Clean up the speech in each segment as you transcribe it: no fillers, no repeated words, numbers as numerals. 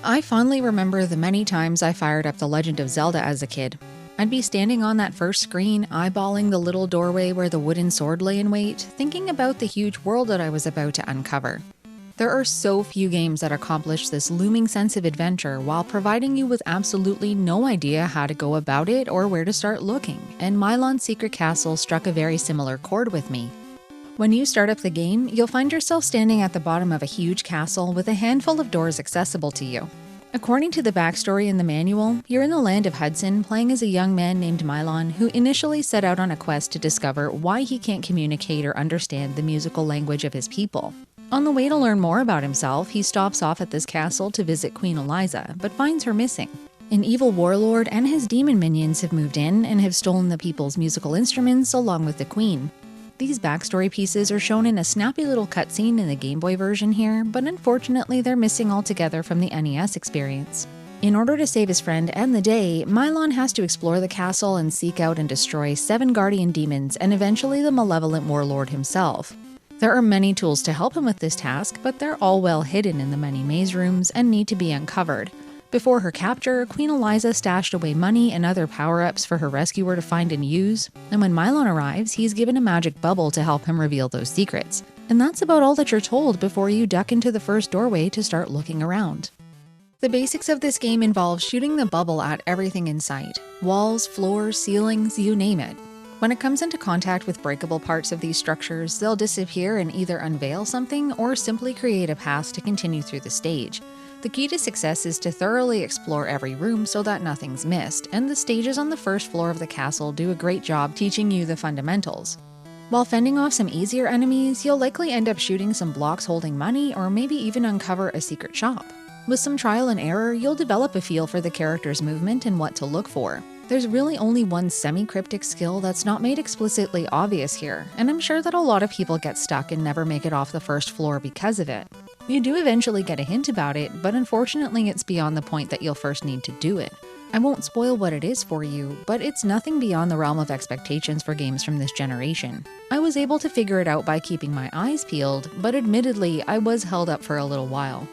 I fondly remember the many times I fired up The Legend of Zelda as a kid. I'd be standing on that first screen, eyeballing the little doorway where the wooden sword lay in wait, thinking about the huge world that I was about to uncover. There are so few games that accomplish this looming sense of adventure while providing you with absolutely no idea how to go about it or where to start looking, and Milon's Secret Castle struck a very similar chord with me. When you start up the game, you'll find yourself standing at the bottom of a huge castle with a handful of doors accessible to you. According to the backstory in the manual, you're in the land of Hudson playing as a young man named Milon who initially set out on a quest to discover why he can't communicate or understand the musical language of his people. On the way to learn more about himself, he stops off at this castle to visit Queen Eliza, but finds her missing. An evil warlord and his demon minions have moved in and have stolen the people's musical instruments along with the queen. These backstory pieces are shown in a snappy little cutscene in the Game Boy version here, but unfortunately they're missing altogether from the NES experience. In order to save his friend and the day, Milon has to explore the castle and seek out and destroy 7 guardian demons and eventually the malevolent warlord himself. There are many tools to help him with this task, but they're all well hidden in the many maze rooms and need to be uncovered. Before her capture, Queen Eliza stashed away money and other power-ups for her rescuer to find and use, and when Milon arrives, he's given a magic bubble to help him reveal those secrets. And that's about all that you're told before you duck into the first doorway to start looking around. The basics of this game involve shooting the bubble at everything in sight. Walls, floors, ceilings, you name it. When it comes into contact with breakable parts of these structures, they'll disappear and either unveil something or simply create a path to continue through the stage. The key to success is to thoroughly explore every room so that nothing's missed, and the stages on the first floor of the castle do a great job teaching you the fundamentals. While fending off some easier enemies, you'll likely end up shooting some blocks holding money or maybe even uncover a secret shop. With some trial and error, you'll develop a feel for the character's movement and what to look for. There's really only one semi-cryptic skill that's not made explicitly obvious here, and I'm sure that a lot of people get stuck and never make it off the first floor because of it. You do eventually get a hint about it, but unfortunately it's beyond the point that you'll first need to do it. I won't spoil what it is for you, but it's nothing beyond the realm of expectations for games from this generation. I was able to figure it out by keeping my eyes peeled, but admittedly I was held up for a little while.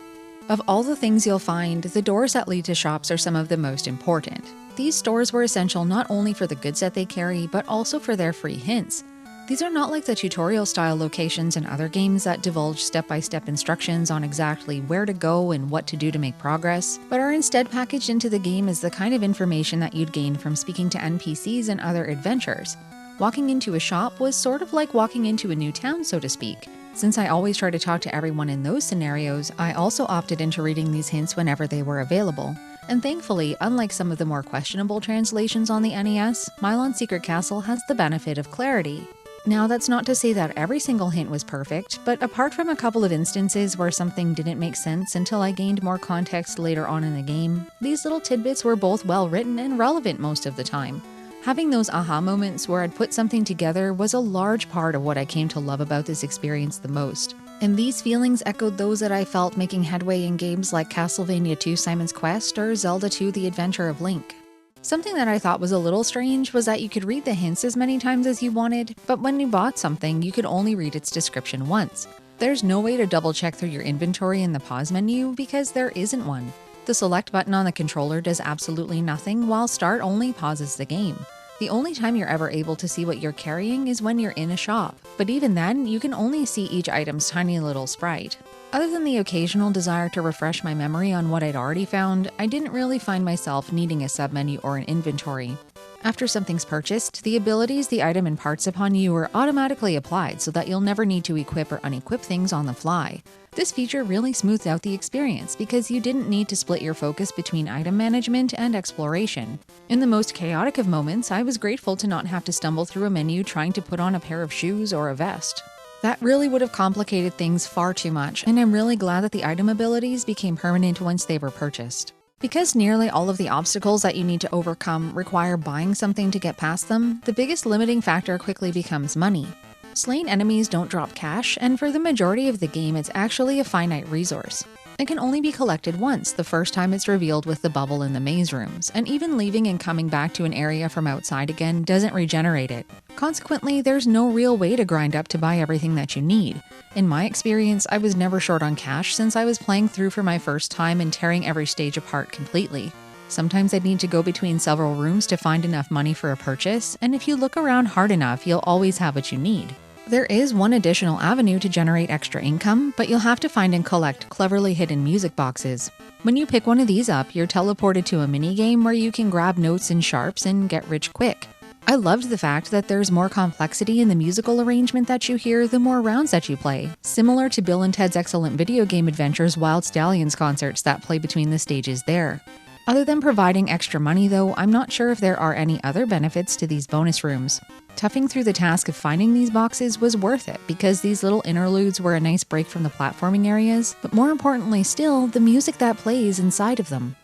Of all the things you'll find, the doors that lead to shops are some of the most important. These stores were essential not only for the goods that they carry, but also for their free hints. These are not like the tutorial-style locations in other games that divulge step-by-step instructions on exactly where to go and what to do to make progress, but are instead packaged into the game as the kind of information that you'd gain from speaking to NPCs and other adventures. Walking into a shop was sort of like walking into a new town, so to speak. Since I always try to talk to everyone in those scenarios, I also opted into reading these hints whenever they were available. And thankfully, unlike some of the more questionable translations on the NES, Milon's Secret Castle has the benefit of clarity. Now, that's not to say that every single hint was perfect, but apart from a couple of instances where something didn't make sense until I gained more context later on in the game, these little tidbits were both well written and relevant most of the time. Having those aha moments where I'd put something together was a large part of what I came to love about this experience the most. And these feelings echoed those that I felt making headway in games like Castlevania II Simon's Quest or Zelda II The Adventure of Link. Something that I thought was a little strange was that you could read the hints as many times as you wanted, but when you bought something, you could only read its description once. There's no way to double check through your inventory in the pause menu because there isn't one. The select button on the controller does absolutely nothing, while start only pauses the game. The only time you're ever able to see what you're carrying is when you're in a shop, but even then, you can only see each item's tiny little sprite. Other than the occasional desire to refresh my memory on what I'd already found, I didn't really find myself needing a submenu or an inventory. After something's purchased, the abilities the item imparts upon you are automatically applied so that you'll never need to equip or unequip things on the fly. This feature really smoothed out the experience because you didn't need to split your focus between item management and exploration. In the most chaotic of moments, I was grateful to not have to stumble through a menu trying to put on a pair of shoes or a vest. That really would have complicated things far too much, and I'm really glad that the item abilities became permanent once they were purchased. Because nearly all of the obstacles that you need to overcome require buying something to get past them, the biggest limiting factor quickly becomes money. Slain enemies don't drop cash, and for the majority of the game it's actually a finite resource. It can only be collected once, the first time it's revealed with the bubble in the maze rooms, and even leaving and coming back to an area from outside again doesn't regenerate it. Consequently, there's no real way to grind up to buy everything that you need. In my experience, I was never short on cash since I was playing through for my first time and tearing every stage apart completely. Sometimes I'd need to go between several rooms to find enough money for a purchase, and if you look around hard enough, you'll always have what you need. There is one additional avenue to generate extra income, but you'll have to find and collect cleverly hidden music boxes. When you pick one of these up, you're teleported to a minigame where you can grab notes and sharps and get rich quick. I loved the fact that there's more complexity in the musical arrangement that you hear the more rounds that you play, similar to Bill and Ted's Excellent Video Game Adventures Wild Stallions concerts that play between the stages there. Other than providing extra money though, I'm not sure if there are any other benefits to these bonus rooms. Toughing through the task of finding these boxes was worth it because these little interludes were a nice break from the platforming areas, but more importantly still, the music that plays inside of them.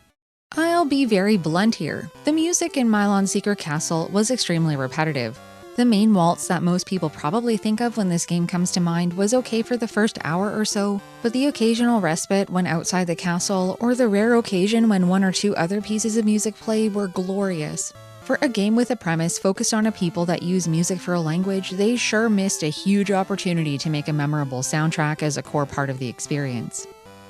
I'll be very blunt here. The music in Milon Secret Castle was extremely repetitive. The main waltz that most people probably think of when this game comes to mind was okay for the first hour or so, but the occasional respite when outside the castle, or the rare occasion when one or two other pieces of music play, were glorious. For a game with a premise focused on a people that use music for a language, they sure missed a huge opportunity to make a memorable soundtrack as a core part of the experience.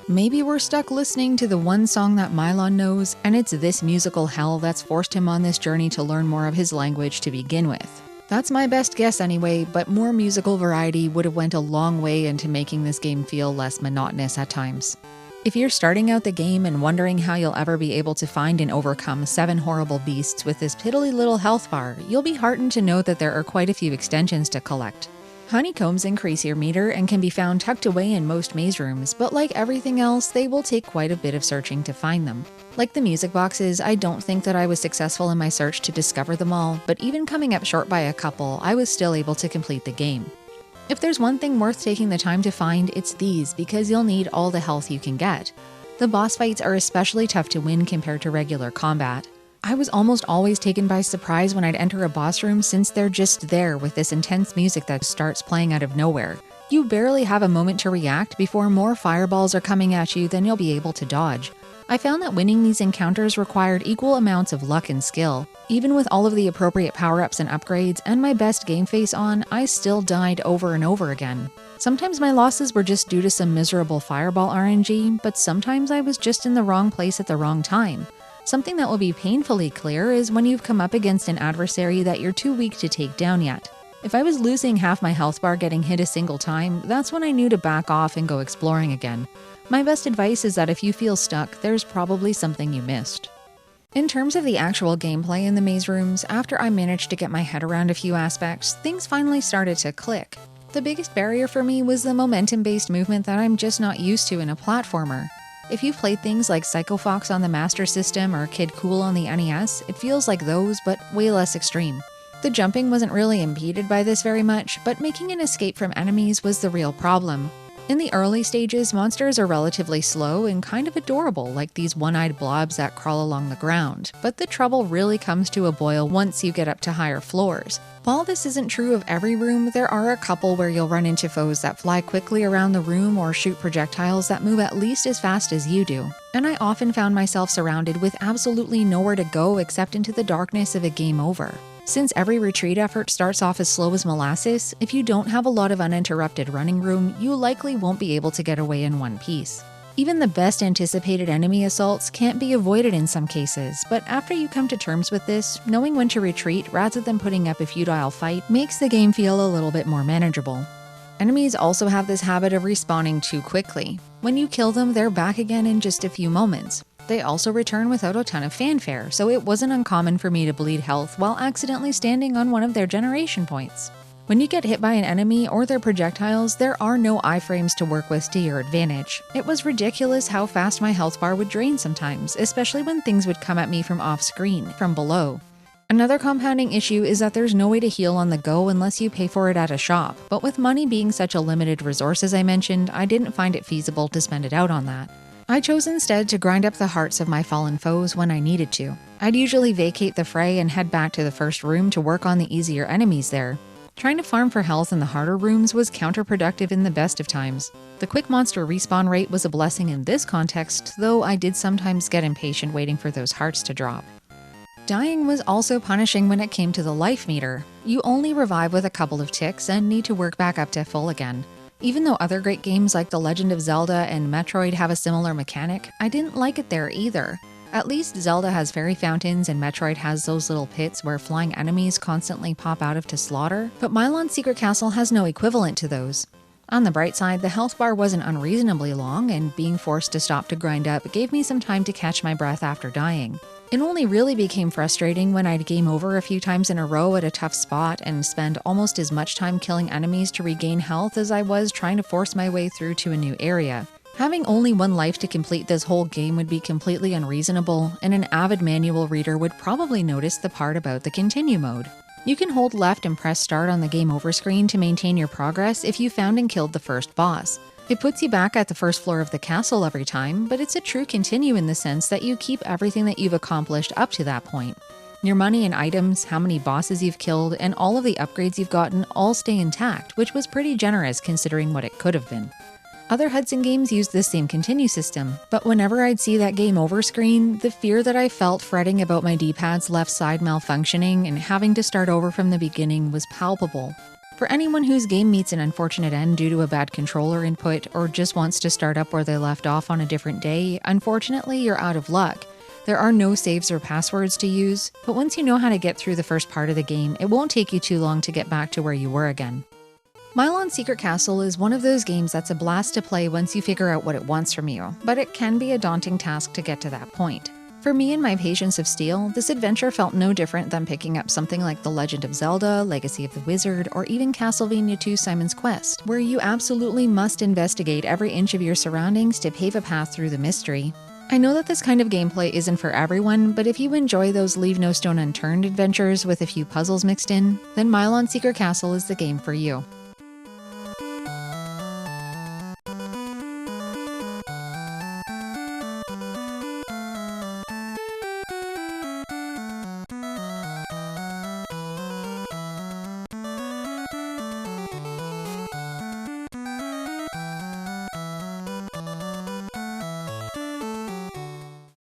Maybe we're stuck listening to the one song that Milon knows, and it's this musical hell that's forced him on this journey to learn more of his language to begin with. That's my best guess anyway, but more musical variety would have went a long way into making this game feel less monotonous at times. If you're starting out the game and wondering how you'll ever be able to find and overcome 7 horrible beasts with this piddly little health bar, you'll be heartened to know that there are quite a few extensions to collect. Honeycombs increase your meter and can be found tucked away in most maze rooms, but like everything else, they will take quite a bit of searching to find them. Like the music boxes, I don't think that I was successful in my search to discover them all, but even coming up short by a couple, I was still able to complete the game. If there's one thing worth taking the time to find, it's these, because you'll need all the health you can get. The boss fights are especially tough to win compared to regular combat. I was almost always taken by surprise when I'd enter a boss room since they're just there with this intense music that starts playing out of nowhere. You barely have a moment to react before more fireballs are coming at you than you'll be able to dodge. I found that winning these encounters required equal amounts of luck and skill. Even with all of the appropriate power-ups and upgrades and my best game face on, I still died over and over again. Sometimes my losses were just due to some miserable fireball RNG, but sometimes I was just in the wrong place at the wrong time. Something that will be painfully clear is when you've come up against an adversary that you're too weak to take down yet. If I was losing half my health bar getting hit a single time, that's when I knew to back off and go exploring again. My best advice is that if you feel stuck, there's probably something you missed. In terms of the actual gameplay in the maze rooms, after I managed to get my head around a few aspects, things finally started to click. The biggest barrier for me was the momentum-based movement that I'm just not used to in a platformer. If you've played things like Psycho Fox on the Master System or Kid Kool on the NES, it feels like those, but way less extreme. The jumping wasn't really impeded by this very much, but making an escape from enemies was the real problem. In the early stages, monsters are relatively slow and kind of adorable, like these one-eyed blobs that crawl along the ground, but the trouble really comes to a boil once you get up to higher floors. While this isn't true of every room, there are a couple where you'll run into foes that fly quickly around the room or shoot projectiles that move at least as fast as you do, and I often found myself surrounded with absolutely nowhere to go except into the darkness of a game over. Since every retreat effort starts off as slow as molasses, if you don't have a lot of uninterrupted running room, you likely won't be able to get away in one piece. Even the best anticipated enemy assaults can't be avoided in some cases, but after you come to terms with this, knowing when to retreat rather than putting up a futile fight makes the game feel a little bit more manageable. Enemies also have this habit of respawning too quickly. When you kill them, they're back again in just a few moments. They also return without a ton of fanfare, so it wasn't uncommon for me to bleed health while accidentally standing on one of their generation points. When you get hit by an enemy or their projectiles, there are no iframes to work with to your advantage. It was ridiculous how fast my health bar would drain sometimes, especially when things would come at me from off-screen, from below. Another compounding issue is that there's no way to heal on the go unless you pay for it at a shop, but with money being such a limited resource as I mentioned, I didn't find it feasible to spend it out on that. I chose instead to grind up the hearts of my fallen foes when I needed to. I'd usually vacate the fray and head back to the first room to work on the easier enemies there. Trying to farm for health in the harder rooms was counterproductive in the best of times. The quick monster respawn rate was a blessing in this context, though I did sometimes get impatient waiting for those hearts to drop. Dying was also punishing when it came to the life meter. You only revive with a couple of ticks and need to work back up to full again. Even though other great games like The Legend of Zelda and Metroid have a similar mechanic, I didn't like it there either. At least Zelda has fairy fountains and Metroid has those little pits where flying enemies constantly pop out of to slaughter, but Milon's Secret Castle has no equivalent to those. On the bright side, the health bar wasn't unreasonably long, and being forced to stop to grind up gave me some time to catch my breath after dying. It only really became frustrating when I'd game over a few times in a row at a tough spot and spend almost as much time killing enemies to regain health as I was trying to force my way through to a new area. Having only one life to complete this whole game would be completely unreasonable, and an avid manual reader would probably notice the part about the continue mode. You can hold left and press start on the game over screen to maintain your progress if you found and killed the first boss. It puts you back at the first floor of the castle every time, but it's a true continue in the sense that you keep everything that you've accomplished up to that point. Your money and items, how many bosses you've killed, and all of the upgrades you've gotten all stay intact, which was pretty generous considering what it could have been. Other Hudson games used this same continue system, but whenever I'd see that game over screen, the fear that I felt fretting about my D-pad's left side malfunctioning and having to start over from the beginning was palpable. For anyone whose game meets an unfortunate end due to a bad controller input or just wants to start up where they left off on a different day, unfortunately you're out of luck. There are no saves or passwords to use, but once you know how to get through the first part of the game, it won't take you too long to get back to where you were again. Milon's Secret Castle is one of those games that's a blast to play once you figure out what it wants from you, but it can be a daunting task to get to that point. For me and my patience of steel, this adventure felt no different than picking up something like The Legend of Zelda, Legacy of the Wizard, or even Castlevania II Simon's Quest, where you absolutely must investigate every inch of your surroundings to pave a path through the mystery. I know that this kind of gameplay isn't for everyone, but if you enjoy those leave no stone unturned adventures with a few puzzles mixed in, then Milon's Secret Castle is the game for you.